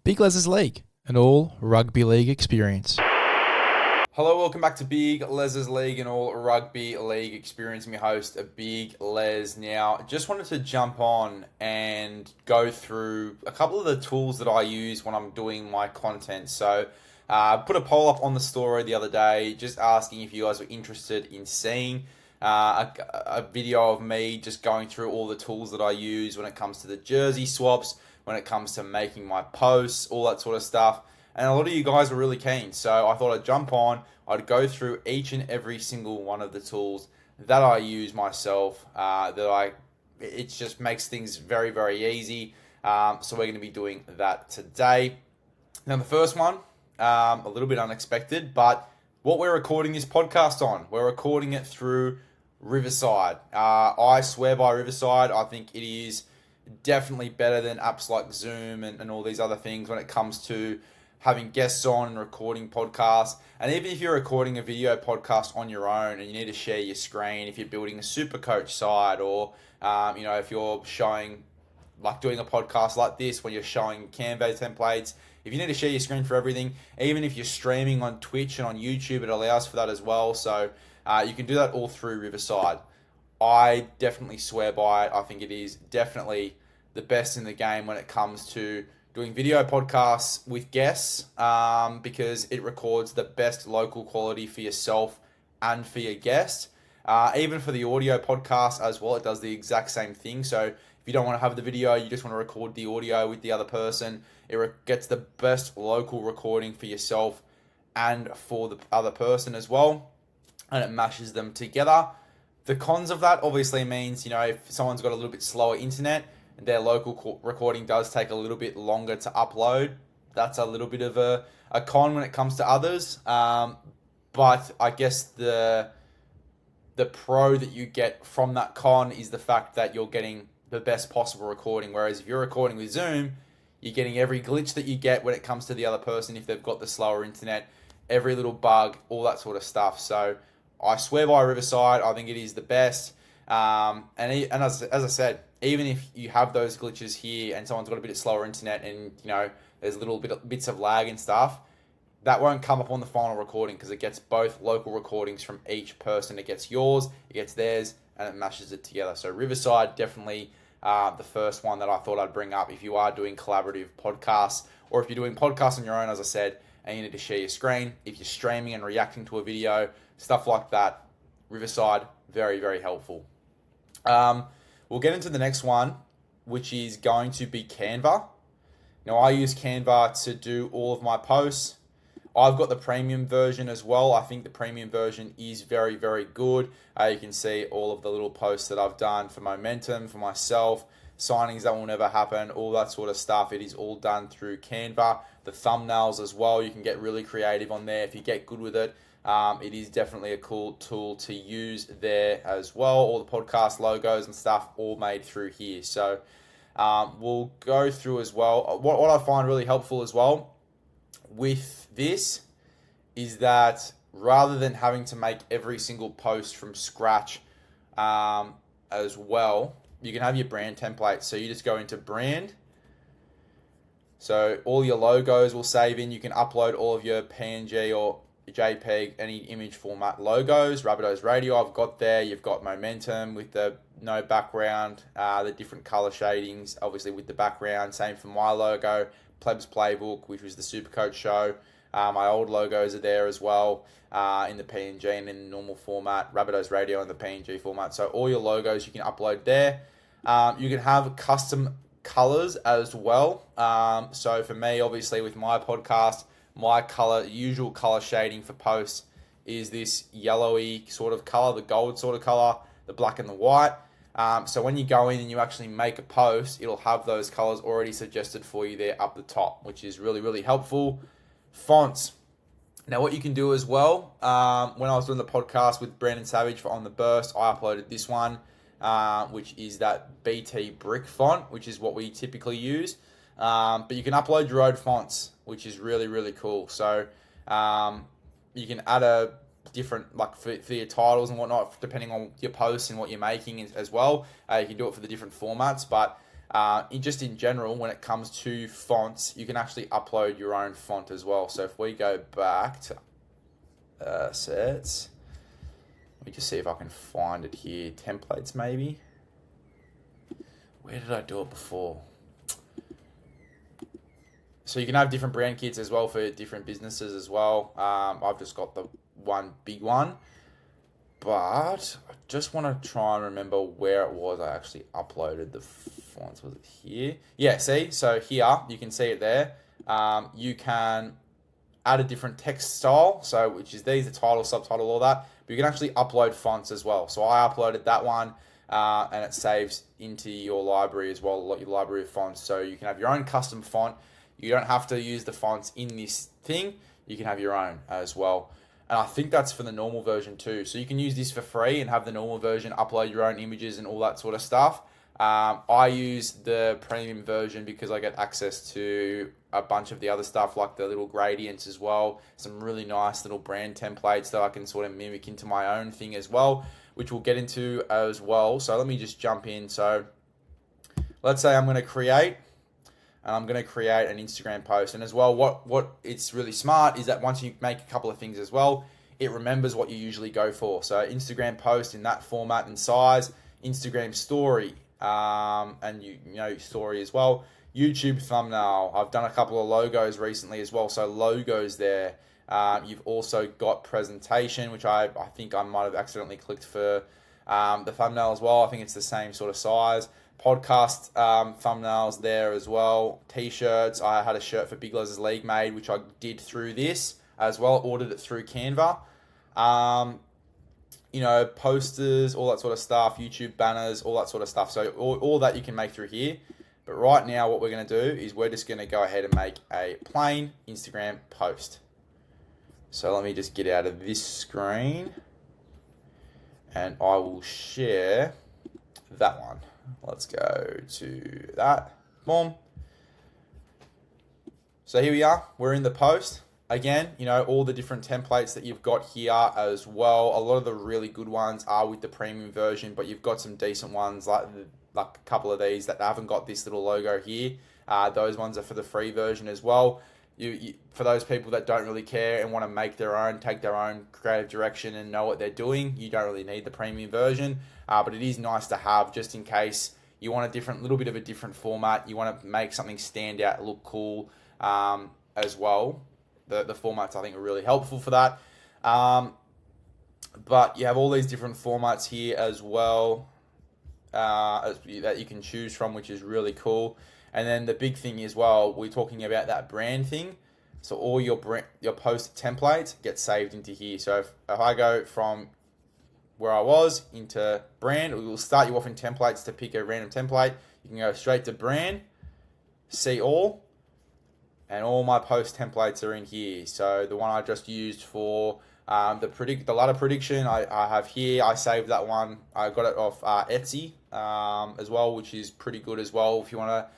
Big LEZ'S League, an all rugby league experience. Hello, welcome back to Big LEZ'S League, an all rugby league experience. I'm your host, Big Les. Now, just wanted to jump on and go through a couple of the tools that I use when I'm doing my content. So, put a poll up on the story the other day, just asking if you guys were interested in seeing a video of me just going through all the tools that I use when it comes to the jersey swaps, when it comes to making my posts, all that sort of stuff. And a lot of you guys were really keen, so I thought I'd jump on. I'd go through each and every single one of the tools that I use myself. It just makes things very, very easy. So we're going to be doing that today. Now the first one, a little bit unexpected, but what we're recording this podcast on, we're recording it through Riverside. I swear by Riverside. I think it is definitely better than apps like Zoom and all these other things when it comes to having guests on and recording podcasts. And even if you're recording a video podcast on your own and you need to share your screen, if you're building a super coach site, or if you're showing, like doing a podcast like this when you're showing Canva templates, if you need to share your screen for everything, even if you're streaming on Twitch and on YouTube, it allows for that as well. So you can do that all through Riverside. I definitely swear by it. I think it is definitely the best in the game when it comes to doing video podcasts with guests, because it records the best local quality for yourself and for your guest. Even for the audio podcast as well, it does the exact same thing. So if you don't want to have the video, you just want to record the audio with the other person, it gets the best local recording for yourself and for the other person as well, and it mashes them together. The cons of that obviously means, if someone's got a little bit slower internet, their local recording does take a little bit longer to upload. That's a little bit of a con when it comes to others. But I guess the pro that you get from that con is the fact that you're getting the best possible recording. Whereas if you're recording with Zoom, you're getting every glitch that you get when it comes to the other person if they've got the slower internet, every little bug, all that sort of stuff. So I swear by Riverside. I think it is the best. And as I said, even if you have those glitches here and someone's got a bit of slower internet and, there's little bits of lag and stuff, that won't come up on the final recording because it gets both local recordings from each person. It gets yours, it gets theirs, and it mashes it together. So Riverside, definitely the first one that I thought I'd bring up if you are doing collaborative podcasts, or if you're doing podcasts on your own, as I said, and you need to share your screen, if you're streaming and reacting to a video, stuff like that. Riverside, very, very helpful. We'll get into the next one, which is going to be Canva. Now, I use Canva to do all of my posts. I've got the premium version as well. I think the premium version is very, very good. You can see all of the little posts that I've done for momentum, for myself, signings that will never happen, all that sort of stuff. It is all done through Canva. The thumbnails as well, you can get really creative on there if you get good with it. It is definitely a cool tool to use there as well. All the podcast logos and stuff all made through here. So we'll go through as well. What I find really helpful as well with this is that rather than having to make every single post from scratch as well, you can have your brand template. So you just go into brand. So all your logos will save in. You can upload all of your PNG or JPEG, any image format logos. Rabbitohs Radio I've got there. You've got momentum with the no background, the different color shadings, obviously with the background. Same for my logo, Plebs Playbook, which was the Supercoach show. My old logos are there as well in the PNG and in the normal format. Rabbitohs Radio in the PNG format. So all your logos you can upload there. You can have custom colors as well. So for me, obviously with my podcast, my usual color shading for posts is this yellowy sort of color, the gold sort of color, the black and the white. So when you go in and you actually make a post, it'll have those colors already suggested for you there up the top, which is really, really helpful. Fonts. Now what you can do as well, when I was doing the podcast with Brandon Savage for On The Burst, I uploaded this one, which is that BT brick font, which is what we typically use. But you can upload your own fonts, which is really, really cool. So you can add a different, like for your titles and whatnot, depending on your posts and what you're making as well. You can do it for the different formats, but Just in general, when it comes to fonts, you can actually upload your own font as well. So if we go back to assets, let me just see if I can find it here. Templates, maybe. Where did I do it before? So you can have different brand kits as well for different businesses as well. I've just got the one big one. But I just want to try and remember where it was I actually uploaded the fonts. Was it here? Yeah, see? So here, you can see it there. You can add a different text style, so which is these, the title, subtitle, all that. But you can actually upload fonts as well. So I uploaded that one, and it saves into your library as well, your library of fonts. So you can have your own custom font. You don't have to use the fonts in this thing. You can have your own as well. And I think that's for the normal version too. So you can use this for free and have the normal version, upload your own images and all that sort of stuff. I use the premium version because I get access to a bunch of the other stuff, like the little gradients as well. Some really nice little brand templates that I can sort of mimic into my own thing as well, which we'll get into as well. So let me just jump in. So let's say I'm going to create an Instagram post. And as well, what it's really smart is that once you make a couple of things as well, it remembers what you usually go for. So Instagram post in that format and size, Instagram story, and you know story as well, YouTube thumbnail. I've done a couple of logos recently as well, so logos there. You've also got presentation, which I think I might have accidentally clicked for the thumbnail as well. I think it's the same sort of size. Podcast thumbnails there as well. T-shirts. I had a shirt for Big LEZ'S League made, which I did through this as well. Ordered it through Canva. Posters, all that sort of stuff. YouTube banners, all that sort of stuff. So all that you can make through here. But right now, what we're going to do is we're just going to go ahead and make a plain Instagram post. So let me just get out of this screen, and I will share that one. Let's go to that. Boom. So here we are. We're in the post. Again, all the different templates that you've got here as well. A lot of the really good ones are with the premium version, but you've got some decent ones like a couple of these that haven't got this little logo here. Those ones are for the free version as well. You for those people that don't really care and want to make their own, take their own creative direction and know what they're doing, you don't really need the premium version. But it is nice to have just in case you want a little bit of a different format. You want to make something stand out, look cool as well. The formats I think are really helpful for that. But you have all these different formats here as well that you can choose from, which is really cool. And then the big thing as well, we're talking about that brand thing. So all your post templates get saved into here. So if I go from where I was into brand, we will start you off in templates to pick a random template. You can go straight to brand, see all, and all my post templates are in here. So the one I just used for the ladder prediction, I have here. I saved that one. I got it off Etsy as well, which is pretty good as well. If you want to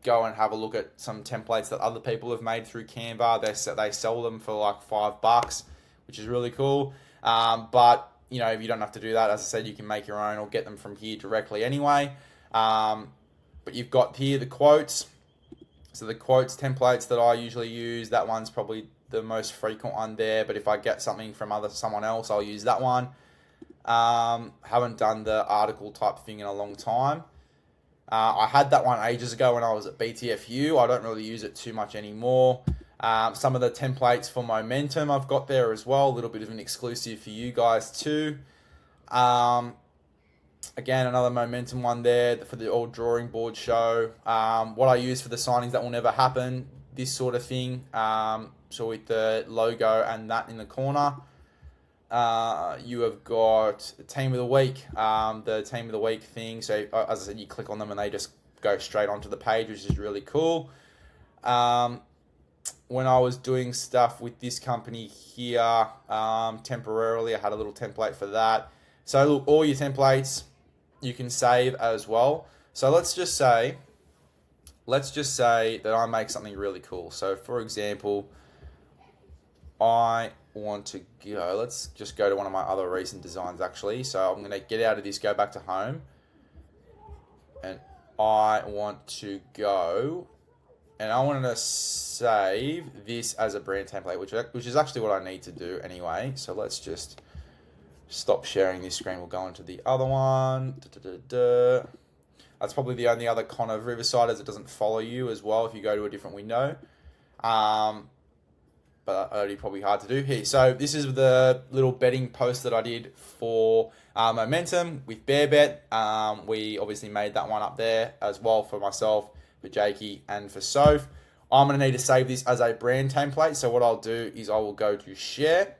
go and have a look at some templates that other people have made through Canva, they sell them for like $5, which is really cool. But if you don't have to do that, as I said, you can make your own or get them from here directly anyway. But you've got here the quotes. So the quotes templates that I usually use, that one's probably the most frequent one there. But if I get something from someone else, I'll use that one. Haven't done the article type thing in a long time. I had that one ages ago when I was at BTFU. I don't really use it too much anymore. Some of the templates for momentum I've got there as well. A little bit of an exclusive for you guys too. Again, another momentum one there for the old drawing board show. What I use for the signings that will never happen, this sort of thing. So with the logo and that in the corner. You have got Team of the Week, the Team of the Week thing. So as I said, you click on them and they just go straight onto the page, which is really cool. When I was doing stuff with this company here, temporarily, I had a little template for that. So look, all your templates you can save as well. So let's just say that I make something really cool. So for example, I want to go, let's just go to one of my other recent designs actually. So I'm going to get out of this, go back to home. And I want to go, and I wanted to save this as a brand template, which is actually what I need to do anyway. So let's just stop sharing this screen. We'll go into the other one. That's probably the only other con of Riverside, as it doesn't follow you as well if you go to a different window. But that'd be probably hard to do here. So this is the little betting post that I did for Momentum with Bear Bet. We obviously made that one up there as well for myself, for Jakey, and for Soph. I'm going to need to save this as a brand template. So what I'll do is I will go to share.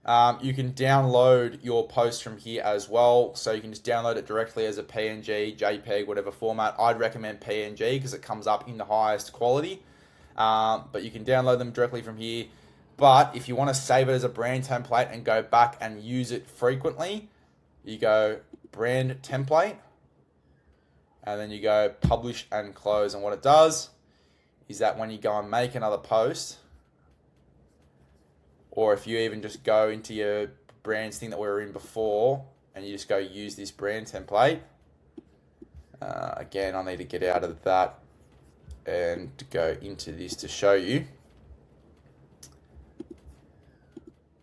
You can download your post from here as well. So you can just download it directly as a PNG, JPEG, whatever format. I'd recommend PNG because it comes up in the highest quality. But you can download them directly from here. But if you want to save it as a brand template and go back and use it frequently, you go brand template, and then you go publish and close. And what it does is that when you go and make another post, or if you even just go into your brands thing that we were in before, and you just go use this brand template. Again, I need to get out of that and to go into this to show you.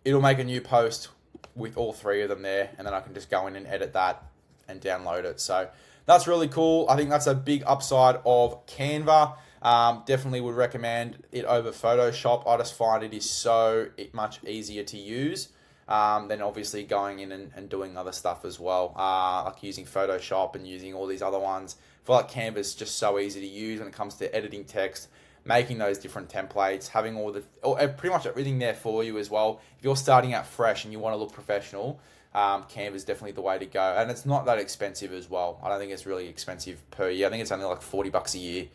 It'll make a new post with all three of them there, and then I can just go in and edit that and download it. So that's really cool. I think that's a big upside of Canva. Definitely would recommend it over Photoshop. I just find it is so much easier to use than obviously going in and doing other stuff as well, like using Photoshop and using all these other ones. I feel like Canva is just so easy to use when it comes to editing text, making those different templates, having pretty much everything there for you as well. If you're starting out fresh and you want to look professional, Canva is definitely the way to go. And it's not that expensive as well. I don't think it's really expensive per year. I think it's only like $40 a year,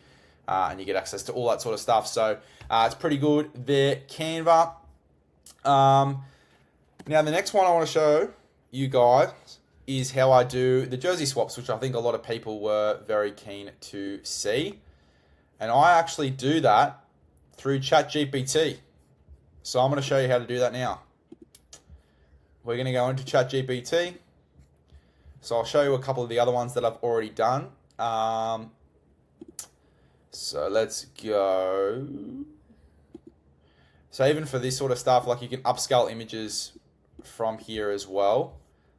and you get access to all that sort of stuff. So it's pretty good there, Canva. Now the next one I want to show you guys is how I do the jersey swaps, which I think a lot of people were very keen to see. And I actually do that through ChatGPT. So I'm going to show you how to do that now. We're going to go into ChatGPT. So I'll show you a couple of the other ones that I've already done. So let's go. So even for this sort of stuff, like you can upscale images from here as well.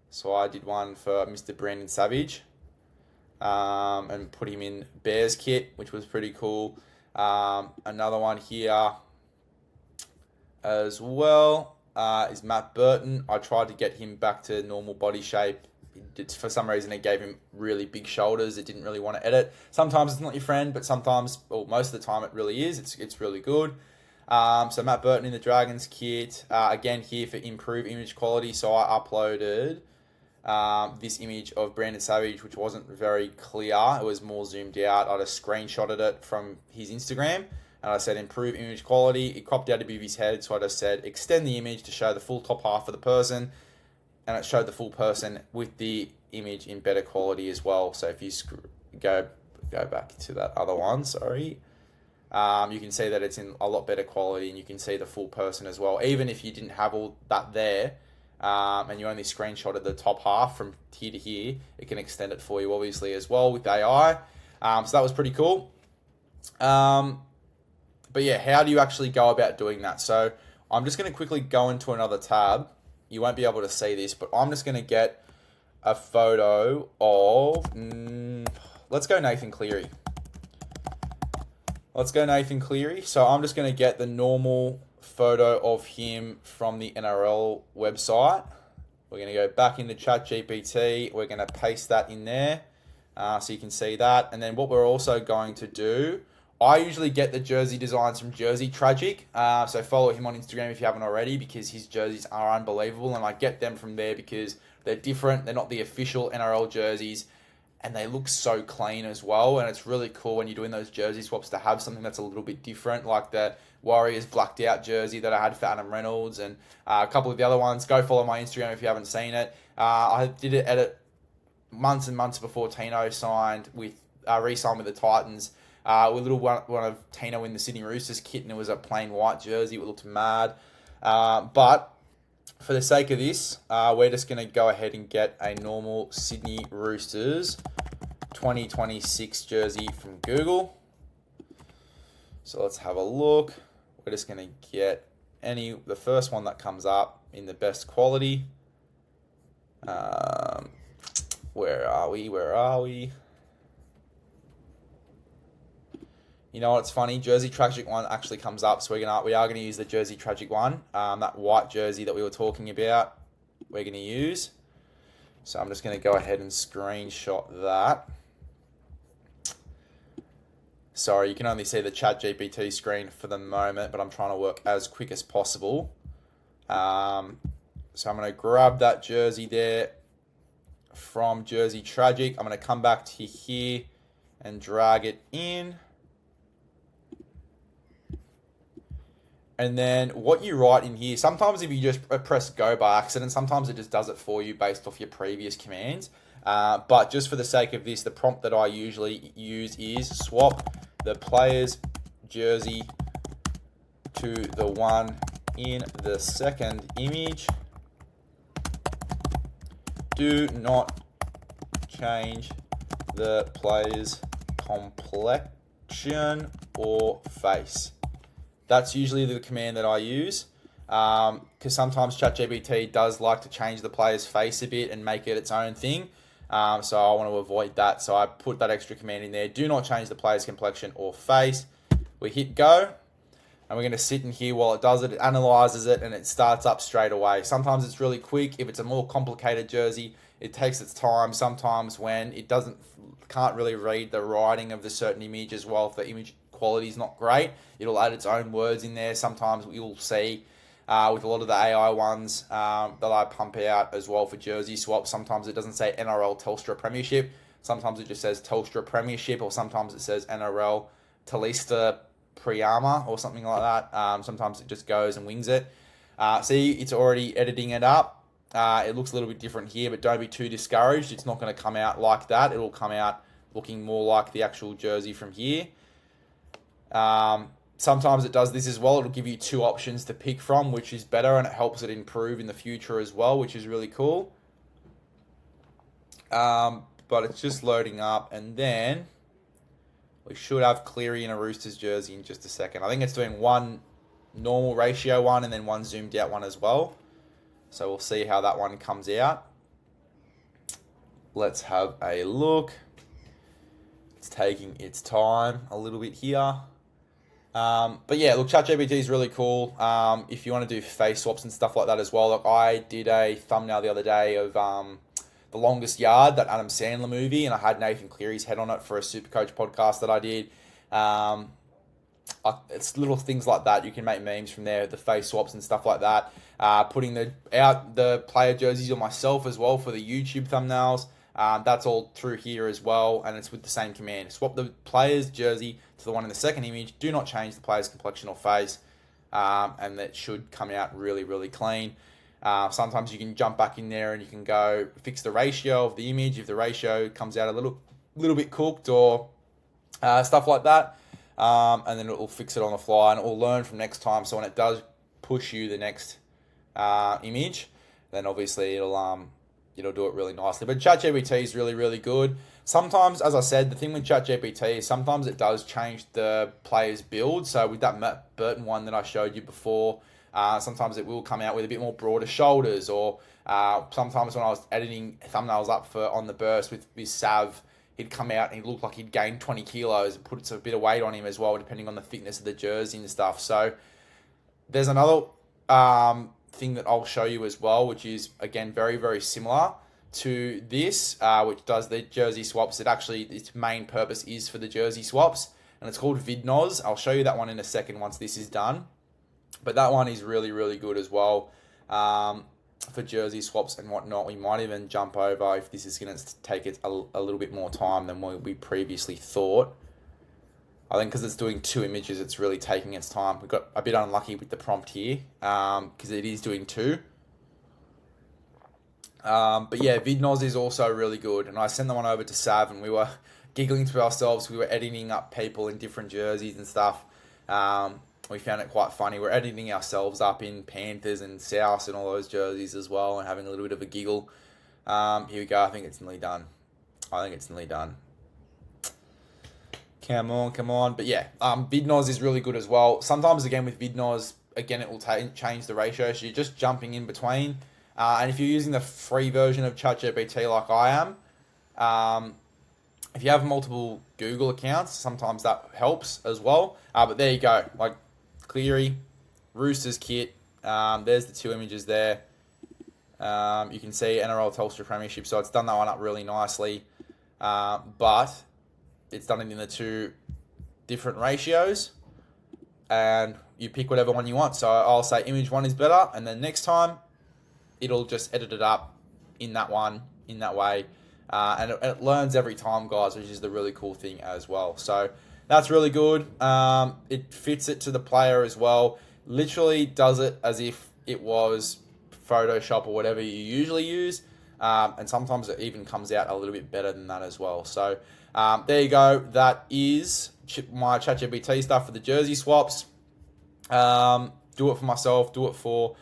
So I did one for Mr. Brandon Savage. And put him in Bears kit, which was pretty cool. Another one here as well is Matt Burton. I tried to get him back to normal body shape. For some reason, it gave him really big shoulders. It didn't really want to edit. Sometimes it's not your friend, but sometimes, or most of the time, it really is. It's really good. So Matt Burton in the Dragons kit. Again, here for improved image quality. So I uploaded this image of Brandon Savage, which wasn't very clear. It was more zoomed out. I just screenshotted it from his Instagram, and I said improve image quality. It cropped out a bit of his head, so I just said extend the image to show the full top half of the person, and it showed the full person with the image in better quality as well. So if you go back to that other one, sorry, you can see that it's in a lot better quality, and you can see the full person as well. Even if you didn't have all that there, and you only screenshotted the top half from here to here, it can extend it for you obviously as well with AI. So that was pretty cool. But yeah, how do you actually go about doing that? So I'm just going to quickly go into another tab. You won't be able to see this, but I'm just going to get a photo of, let's go Nathan Cleary. So I'm just going to get the normal photo of him from the NRL website. We're going to go back into ChatGPT. We're going to paste that in there so you can see that. And then what we're also going to do, I usually get the jersey designs from Jersey Tragic. So follow him on Instagram if you haven't already, because his jerseys are unbelievable. And I get them from there because they're different. They're not the official NRL jerseys. And they look so clean as well. And it's really cool when you're doing those jersey swaps to have something that's a little bit different, like the Warriors blacked out jersey that I had for Adam Reynolds, and a couple of the other ones. Go follow my Instagram if you haven't seen it. I did it edit months and months before Tino signed with re-signed with the Titans. With a little one of Tino in the Sydney Roosters kit, and it was a plain white jersey. It looked mad. But for the sake of this, we're just going to go ahead and get a normal Sydney Roosters 2026 jersey from Google. So let's have a look. We're just going to get the first one that comes up in the best quality. Where are we? You know what's funny? Jersey Tragic one actually comes up, so we are gonna use the Jersey Tragic one. That white jersey that we were talking about, we're gonna use. So I'm just gonna go ahead and screenshot that. Sorry, you can only see the ChatGPT screen for the moment, but I'm trying to work as quick as possible. So I'm gonna grab that jersey there from Jersey Tragic. I'm gonna come back to here and drag it in. And then what you write in here, sometimes if you just press go by accident, sometimes it just does it for you based off your previous commands. But just for the sake of this, the prompt that I usually use is swap the player's jersey to the one in the second image. Do not change the player's complexion or face. That's usually the command that I use, because sometimes ChatGPT does like to change the player's face a bit and make it its own thing. So I want to avoid that. So I put that extra command in there. Do not change the player's complexion or face. We hit go, and we're going to sit in here while it does it. It analyzes it, and it starts up straight away. Sometimes it's really quick. If it's a more complicated jersey, it takes its time. Sometimes when it can't really read the writing of the certain image as well, if the image quality is not great, it'll add its own words in there. Sometimes you'll see with a lot of the AI ones that I pump out as well for jersey swaps, sometimes it doesn't say NRL Telstra Premiership. Sometimes it just says Telstra Premiership, or sometimes it says NRL Talista Priyama or something like that. Sometimes it just goes and wings it. See, it's already editing it up. It looks a little bit different here, but don't be too discouraged. It's not going to come out like that. It'll come out looking more like the actual jersey from here. Sometimes it does this as well. It'll give you two options to pick from, which is better, and it helps it improve in the future as well, which is really cool. But it's just loading up, and then we should have Cleary in a Roosters jersey in just a second. I think it's doing one normal ratio one and then one zoomed out one as well. So we'll see how that one comes out. Let's have a look. It's taking its time a little bit here. But yeah, look, ChatGPT is really cool. If you want to do face swaps and stuff like that as well. Look, I did a thumbnail the other day of The Longest Yard, that Adam Sandler movie, and I had Nathan Cleary's head on it for a Supercoach podcast that I did. It's little things like that. You can make memes from there, the face swaps and stuff like that. Putting the player jerseys on myself as well for the YouTube thumbnails. That's all through here as well, and it's with the same command. Swap the player's jersey to the one in the second image. Do not change the player's complexion or face, and that should come out really, really clean. Sometimes you can jump back in there and you can go fix the ratio of the image if the ratio comes out a little bit cooked or stuff like that, and then it will fix it on the fly, and it will learn from next time. So when it does push you the next image, then obviously it'll do it really nicely. But ChatGPT is really, really good. Sometimes, as I said, the thing with ChatGPT is sometimes it does change the player's build. So with that Matt Burton one that I showed you before, sometimes it will come out with a bit more broader shoulders, or sometimes when I was editing thumbnails up for On the Burst with Sav, he'd come out and he looked like he'd gained 20 kilos and put a bit of weight on him as well, depending on the thickness of the jersey and stuff. So there's another thing that I'll show you as well, which is, again, very, very similar to this, which does the jersey swaps. Its main purpose is for the jersey swaps, and it's called Vidnoz. I'll show you that one in a second once this is done. But that one is really, really good as well for jersey swaps and whatnot. We might even jump over if this is going to take it a little bit more time than we previously thought. I think because it's doing two images, it's really taking its time. We got a bit unlucky with the prompt here because it is doing two. But yeah, Vidnoz is also really good. And I sent that one over to Sav, and we were giggling to ourselves. We were editing up people in different jerseys and stuff. We found it quite funny. We're editing ourselves up in Panthers and South and all those jerseys as well, and having a little bit of a giggle. Here we go. I think it's nearly done. Come on, come on. But yeah, Vidnoz is really good as well. Sometimes, again, with Vidnoz, again, it will change the ratio. So you're just jumping in between. And if you're using the free version of ChatGPT like I am, if you have multiple Google accounts, sometimes that helps as well. But there you go. Like Cleary, Roosters kit. There's the two images there. You can see NRL Telstra Premiership. So it's done that one up really nicely. But it's done it in the two different ratios. And you pick whatever one you want. So I'll say image one is better. And then next time, it'll just edit it up in that one, in that way. And it learns every time, guys, which is the really cool thing as well. So that's really good. It fits it to the player as well. Literally does it as if it was Photoshop or whatever you usually use. And sometimes it even comes out a little bit better than that as well. So there you go. That is my ChatGPT stuff for the jersey swaps. Do it for myself. Do it for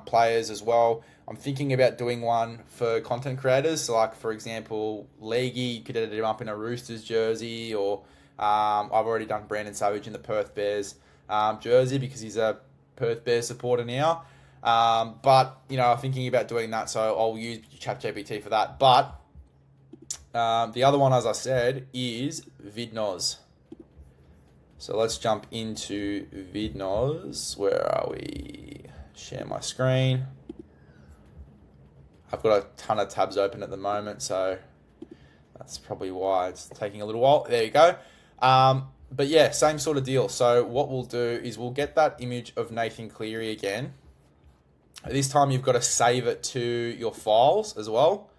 players as well. I'm thinking about doing one for content creators. So like, for example, Leaguey, you could edit him up in a Roosters jersey, or I've already done Brandon Savage in the Perth Bears jersey because he's a Perth Bears supporter now. But, you know, I'm thinking about doing that, so I'll use ChatGPT for that. But the other one, as I said, is Vidnoz. So let's jump into Vidnoz. Where are we? Share my screen. I've got a ton of tabs open at the moment, so that's probably why it's taking a little while. There you go. But yeah, same sort of deal. So what we'll do is we'll get that image of Nathan Cleary again. This time you've got to save it to your files as well.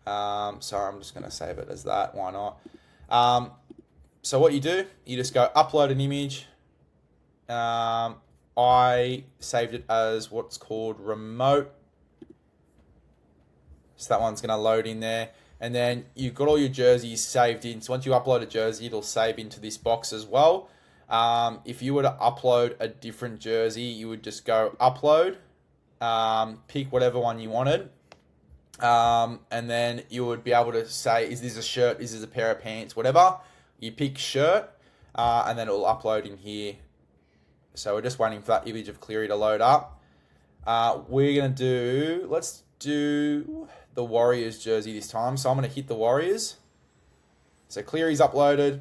So I'm just going to save it as that. Why not? So what you do, you just go upload an image. I saved it as what's called remote. So that one's going to load in there. And then you've got all your jerseys saved in. So once you upload a jersey, it'll save into this box as well. If you were to upload a different jersey, you would just go upload, pick whatever one you wanted. And then you would be able to say, is this a shirt? Is this a pair of pants? Whatever. You pick shirt, and then it will upload in here. So we're just waiting for that image of Cleary to load up. We're going to do, let's do the Warriors jersey this time. So I'm going to hit the Warriors. So Cleary's uploaded,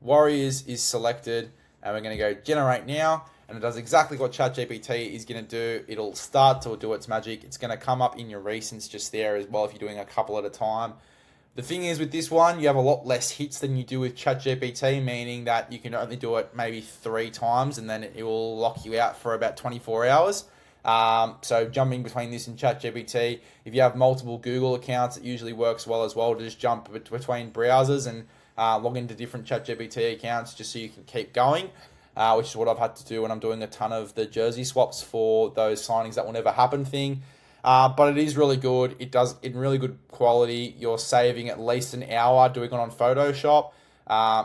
Warriors is selected, and we're going to go generate now. And it does exactly what ChatGPT is going to do. It'll start to do its magic. It's going to come up in your recents just there as well if you're doing a couple at a time. The thing is with this one, you have a lot less hits than you do with ChatGPT, meaning that you can only do it maybe 3 times and then it will lock you out for about 24 hours. So jumping between this and ChatGPT, if you have multiple Google accounts, it usually works well as well to just jump between browsers and log into different ChatGPT accounts just so you can keep going, which is what I've had to do when I'm doing a ton of the jersey swaps for those signings that will never happen thing. But it is really good. It does in really good quality. You're saving at least an hour doing it on Photoshop.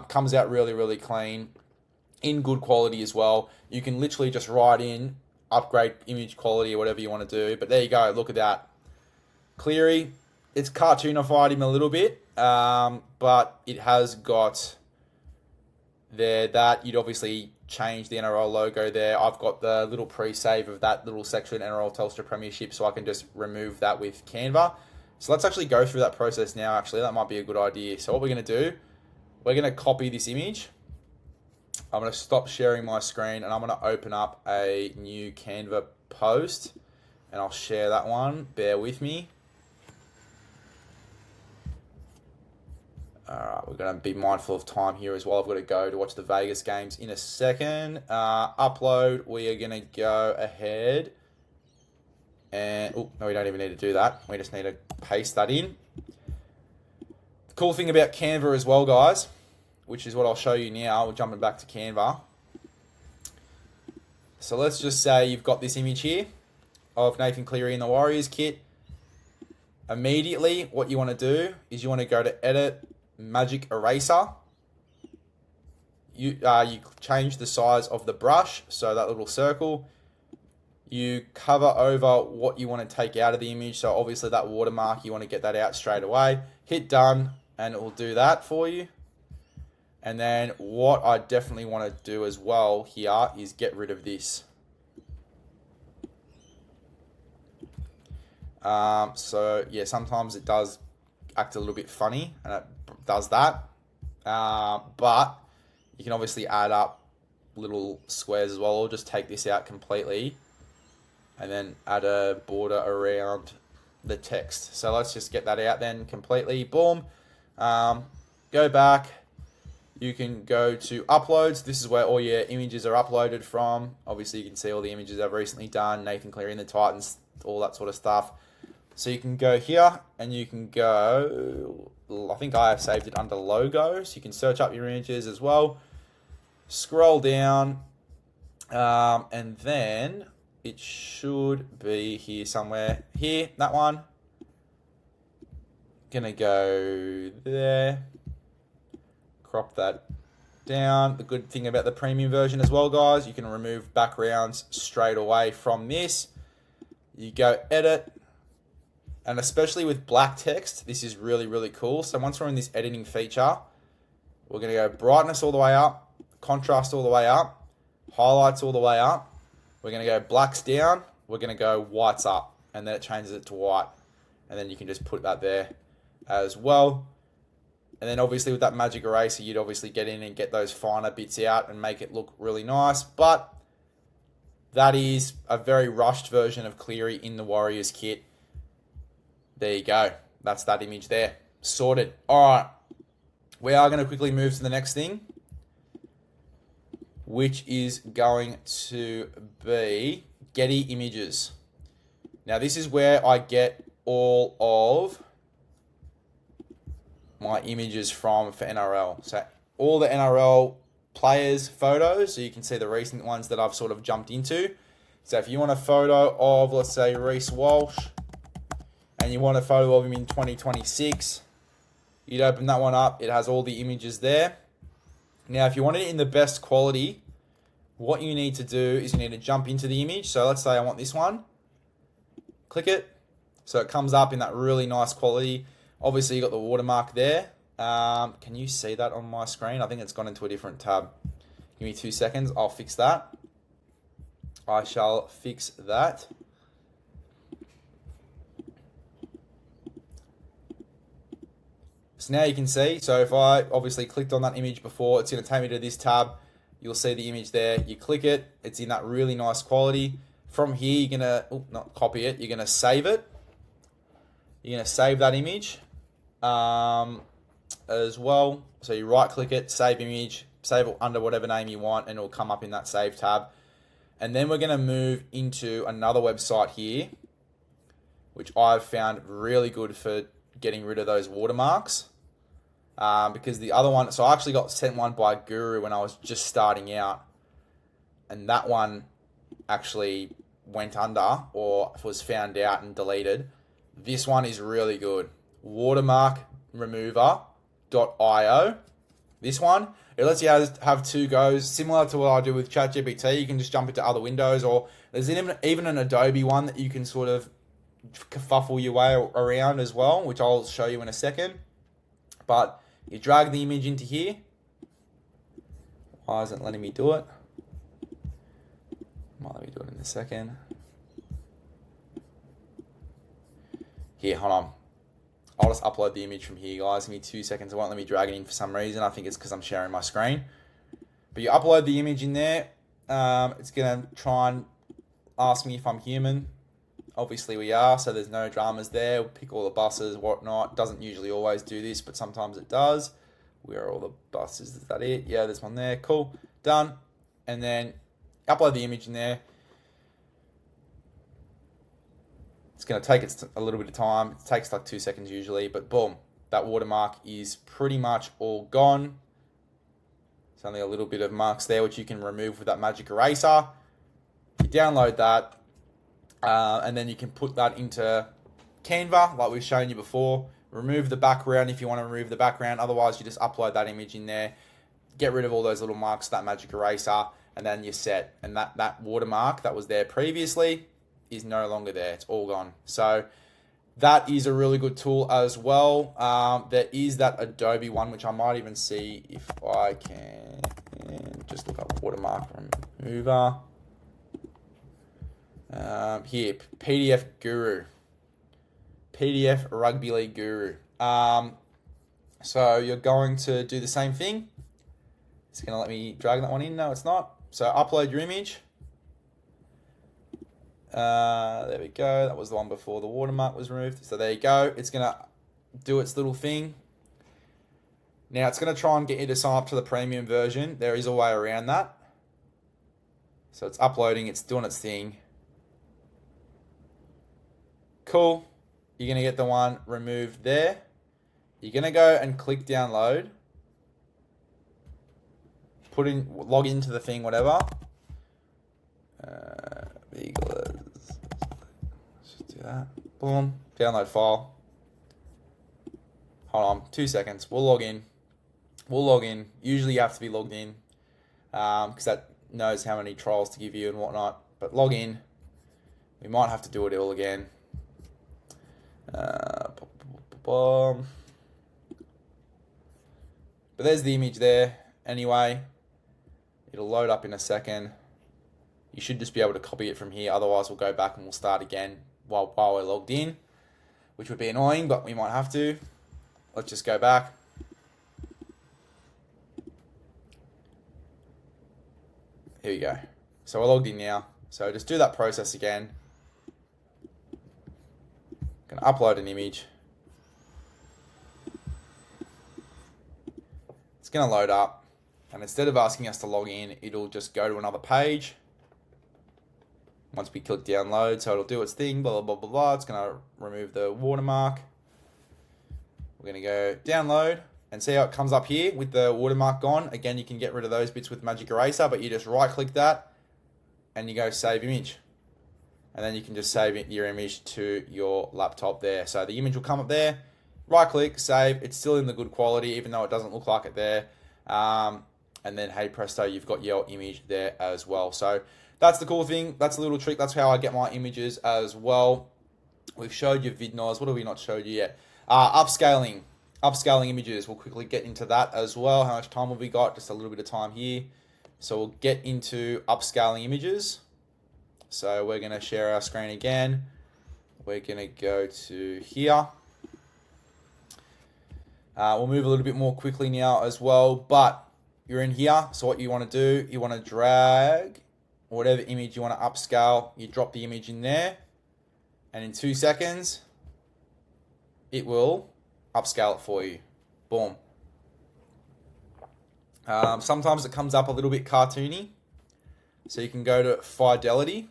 Comes out really, really clean, in good quality as well. You can literally just write in upgrade image quality or whatever you want to do. But there you go. Look at that. Cleary, it's cartoonified him a little bit, but it has got there that you'd obviously change the NRL logo there. I've got the little pre-save of that little section, NRL Telstra Premiership, so I can just remove that with Canva. So let's actually go through that process now, actually. That might be a good idea. So what we're going to do, we're going to copy this image. I'm going to stop sharing my screen and I'm going to open up a new Canva post and I'll share that one. Bear with me. Alright, we're going to be mindful of time here as well. I've got to go to watch the Vegas games in a second. Upload, we are going to go ahead and... Oh, no, we don't even need to do that. We just need to paste that in. The cool thing about Canva as well, guys, which is what I'll show you now. We're jumping back to Canva. So let's just say you've got this image here of Nathan Cleary in the Warriors kit. Immediately, what you want to do is you want to go to Edit, Magic Eraser. You change the size of the brush, so that little circle. You cover over what you want to take out of the image. So obviously that watermark, you want to get that out straight away. Hit done, and it will do that for you. And then what I definitely want to do as well here is get rid of this. So yeah, sometimes it does act a little bit funny and it does that. But you can obviously add up little squares as well, or just take this out completely and then add a border around the text. So let's just get that out then completely. Boom. Go back. You can go to uploads. This is where all your images are uploaded from. Obviously, you can see all the images I've recently done, Nathan Cleary and the Titans, all that sort of stuff. So you can go here and you can go, I think I have saved it under logos. You can search up your images as well. Scroll down and then it should be here somewhere. Here, that one. Gonna go there. Crop that down. The good thing about the premium version as well, guys, you can remove backgrounds straight away from this. You go edit. And especially with black text, this is really, really cool. So once we're in this editing feature, we're going to go brightness all the way up, contrast all the way up, highlights all the way up. We're going to go blacks down. We're going to go whites up. And then it changes it to white. And then you can just put that there as well. And then obviously with that magic eraser, you'd obviously get in and get those finer bits out and make it look really nice. But that is a very rushed version of Cleary in the Warriors kit. There you go. That's that image there. Sorted. All right. We are going to quickly move to the next thing, which is going to be Getty images. Now, this is where I get all of my images from for NRL. So all the NRL players' photos, so you can see the recent ones that I've sort of jumped into. So if you want a photo of, let's say, Reece Walsh, and you want a photo of him in 2026, you'd open that one up. It has all the images there. Now, if you want it in the best quality, what you need to do is you need to jump into the image. So let's say I want this one. Click it. So it comes up in that really nice quality. Obviously, you got the watermark there. Can you see that on my screen? I think it's gone into a different tab. Give me 2 seconds. I'll fix that. I shall fix that. So now you can see, so if I obviously clicked on that image before, it's going to take me to this tab. You'll see the image there. You click it. It's in that really nice quality. From here, you're going to, not copy it, you're going to save it. You're going to save that image as well. So you right click it, save image, save it under whatever name you want, and it'll come up in that save tab. And then we're going to move into another website here, which I've found really good for getting rid of those watermarks. Because the other one, so I actually got sent one by Guru when I was just starting out, and that one actually went under or was found out and deleted. This one is really good. Watermarkremover.io. This one, it lets you have two goes, similar to what I do with ChatGPT. You can just jump into other windows, or there's even an Adobe one that you can sort of kerfuffle your way around as well, which I'll show you in a second. But you drag the image into here. Why isn't it letting me do it? Might let me do it in a second. Here, hold on. I'll just upload the image from here, guys. Give me 2 seconds. It won't let me drag it in for some reason. I think it's because I'm sharing my screen. But you upload the image in there. It's going to try and ask me if I'm human. Obviously we are, so there's no dramas there. We'll pick all the buses, whatnot. Doesn't usually always do this, but sometimes it does. Where are all the buses? Is that it? Yeah, there's one there. Cool. Done. And then upload the image in there. It's going to take a little bit of time. It takes like 2 seconds usually, but boom, that watermark is pretty much all gone. There's only a little bit of marks there, which you can remove with that magic eraser. You download that. And then you can put that into Canva, like we've shown you before. Remove the background if you want to remove the background. Otherwise, you just upload that image in there. Get rid of all those little marks, that magic eraser, and then you're set. And that watermark that was there previously is no longer there. It's all gone. So That is a really good tool as well. There is that Adobe one, which I might even see if I can just look up watermark remover. Here, PDF Guru. PDF Rugby League Guru. So you're going to do the same thing. It's going to let me drag that one in. No, it's not. So upload your image. There we go. That was the one before the watermark was removed. So there you go. It's going to do its little thing. Now it's going to try and get you to sign up to the premium version. There is a way around that. So it's uploading. It's doing its thing. Cool. You're going to get the one removed there. You're going to go and click download. Log into the thing, whatever. Big LEZ'S. Just do that. Boom. Download file. Hold on. 2 seconds. We'll log in. Usually you have to be logged in because that knows how many trials to give you and whatnot. But log in. We might have to do it all again. But there's the image there. Anyway, it'll load up in a second. You should just be able to copy it from here. Otherwise, we'll go back and we'll start again while we're logged in, which would be annoying, but we might have to. Let's just go back. Here we go. So we're logged in now. So just do that process again. Going to upload an image. It's going to load up. And instead of asking us to log in, it'll just go to another page. Once we click download, so it'll do its thing, blah, blah, blah, blah, blah. It's going to remove the watermark. We're going to go download and see how it comes up here with the watermark gone. Again, you can get rid of those bits with Magic Eraser, but you just right click that and you go save image. And then you can just save your image to your laptop there. So the image will come up there, right click, save. It's still in the good quality, even though it doesn't look like it there. And then, hey presto, you've got your image there as well. So that's the cool thing. That's a little trick. That's how I get my images as well. We've showed you Vidnoz. What have we not showed you yet? Upscaling images. We'll quickly get into that as well. How much time have we got? Just a little bit of time here. So we'll get into upscaling images. So we're going to share our screen again. We're going to go to here. We'll move a little bit more quickly now as well, but you're in here. So what you want to do, you want to drag whatever image you want to upscale. You drop the image in there, and in 2 seconds, it will upscale it for you. Boom. Sometimes it comes up a little bit cartoony, so you can go to fidelity.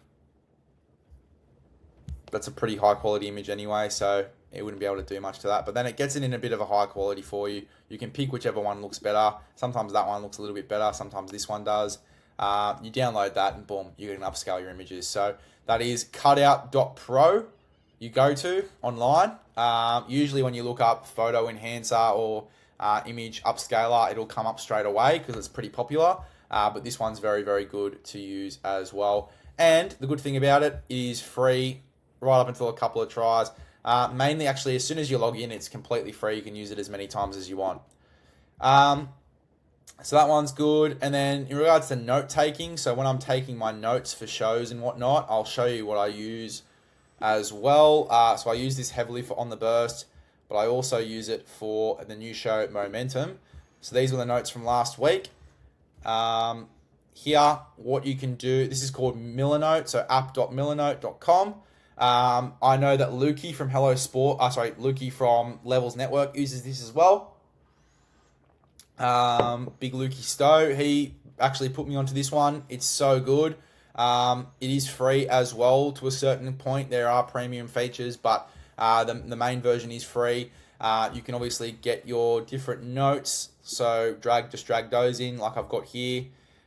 That's a pretty high quality image anyway, so it wouldn't be able to do much to that. But then it gets it in a bit of a high quality for you. You can pick whichever one looks better. Sometimes that one looks a little bit better. Sometimes this one does. You download that and boom, you can upscale your images. So that is cutout.pro. You go to online. Usually when you look up photo enhancer or image upscaler, it'll come up straight away because it's pretty popular. But this one's very, very good to use as well. And the good thing about it is free right up until a couple of tries. Mainly, actually, as soon as you log in, it's completely free. You can use it as many times as you want. So that one's good. And then in regards to note taking, so when I'm taking my notes for shows and whatnot, I'll show you what I use as well. So I use this heavily for On the Burst, but I also use it for the new show Momentum. So these were the notes from last week. Here, what you can do, this is called Millernote, so app.millernote.com. I know that Lukey from Lukey from Levels Network uses this as well. Big Lukey Stowe, he actually put me onto this one. It's so good. It is free as well to a certain point. There are premium features, but the main version is free. You can obviously get your different notes. So just drag those in like I've got here.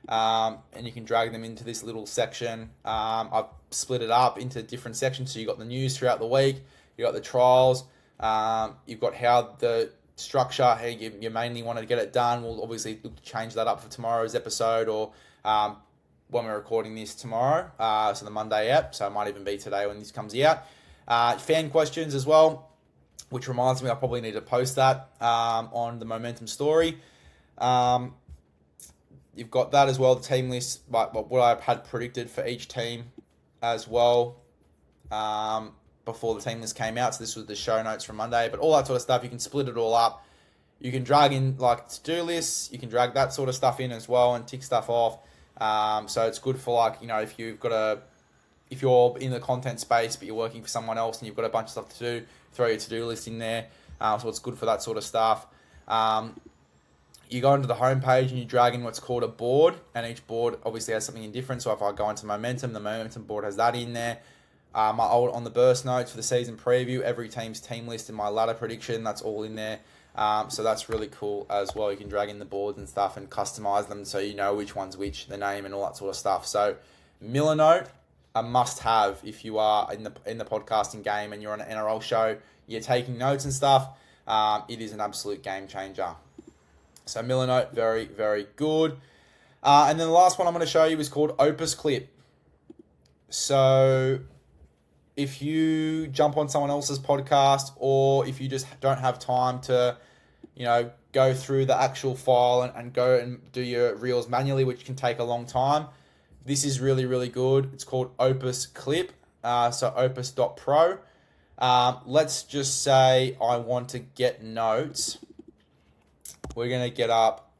And you can drag them into this little section. I've split it up into different sections. So you've got the news throughout the week. You've got the trials. You've got how the structure, how you mainly want to get it done. We'll obviously change that up for tomorrow's episode or when we're recording this tomorrow. So the Monday app. So it might even be today when this comes out. Fan questions as well, which reminds me I probably need to post that on the Momentum story. You've got that as well, the team list, what I had predicted for each team as well before the team list came out. So this was the show notes from Monday, but all that sort of stuff, you can split it all up. You can drag in like to-do lists, you can drag that sort of stuff in as well and tick stuff off. So it's good for like, if if you're in the content space but you're working for someone else and you've got a bunch of stuff to do, throw your to-do list in there. So it's good for that sort of stuff. You go into the homepage and you drag in what's called a board, and each board obviously has something different. So if I go into Momentum, the Momentum board has that in there. My old on the burst notes for the season preview, every team's team list and my ladder prediction, that's all in there. So that's really cool as well. You can drag in the boards and stuff and customize them so you know which one's which, the name and all that sort of stuff. So Milanote, a must-have if you are in the podcasting game and you're on an NRL show, you're taking notes and stuff. It is an absolute game changer. So Milanote, very, very good. And then the last one I'm going to show you is called Opus Clip. So if you jump on someone else's podcast, or if you just don't have time to, go through the actual file and go and do your reels manually, which can take a long time, this is really, really good. It's called Opus Clip, so opus.pro. Let's just say I want to get notes. We're going to get up.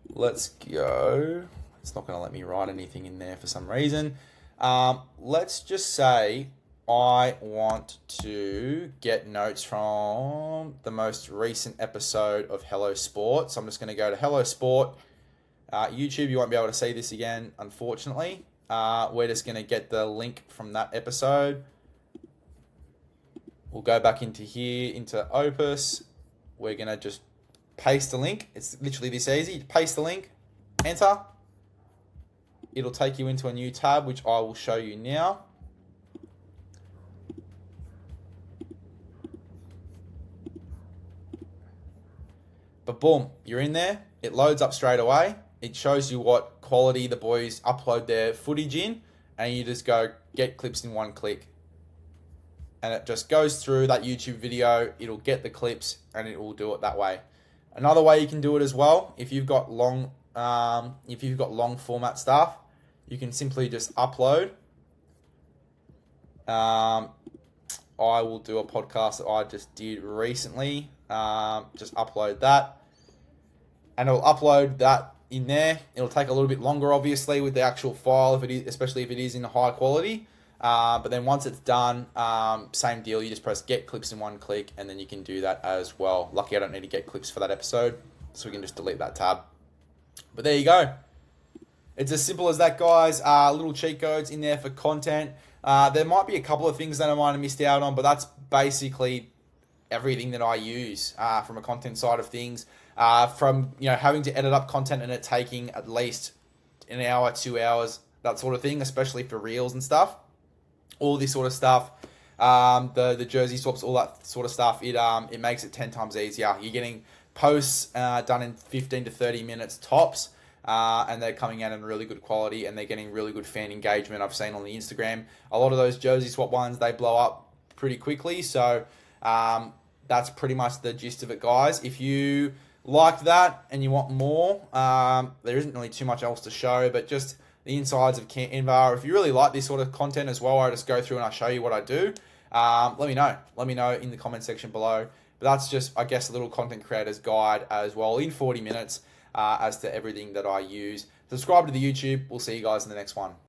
Let's go. It's not going to let me write anything in there for some reason. Let's just say I want to get notes from the most recent episode of Hello Sport. So I'm just going to go to Hello Sport. YouTube, you won't be able to see this again, unfortunately. We're just going to get the link from that episode. We'll go back into here, into Opus. We're going to just paste the link. It's literally this easy. Paste the link, enter. It'll take you into a new tab, which I will show you now. But boom, you're in there. It loads up straight away. It shows you what quality the boys upload their footage in, and you just go get clips in one click. And it just goes through that YouTube video. It'll get the clips and it will do it that way. Another way you can do it as well, if you've got long format stuff, you can simply just upload. I will do a podcast that I just did recently. Just upload that, and it'll upload that in there. It'll take a little bit longer, obviously, with the actual file, especially if it is in high quality. But then once it's done, same deal. You just press get clips in one click, and then you can do that as well. Lucky I don't need to get clips for that episode, so we can just delete that tab. But there you go. It's as simple as that, guys. Little cheat codes in there for content. There might be a couple of things that I might have missed out on, but that's basically everything that I use from a content side of things. From having to edit up content and it taking at least an hour, 2 hours, that sort of thing, especially for reels and stuff. All this sort of stuff, the jersey swaps, all that sort of stuff. It makes it 10 times easier. You're getting posts done in 15 to 30 minutes tops. And they're coming out in really good quality, and they're getting really good fan engagement. I've seen on the Instagram, a lot of those jersey swap ones, they blow up pretty quickly. So that's pretty much the gist of it, guys. If you like that and you want more, there isn't really too much else to show, but just the insides of Canva. If you really like this sort of content as well, I just go through and I show you what I do. Let me know. Let me know in the comment section below. But that's just, I guess, a little content creator's guide as well in 40 minutes as to everything that I use. Subscribe to the YouTube. We'll see you guys in the next one.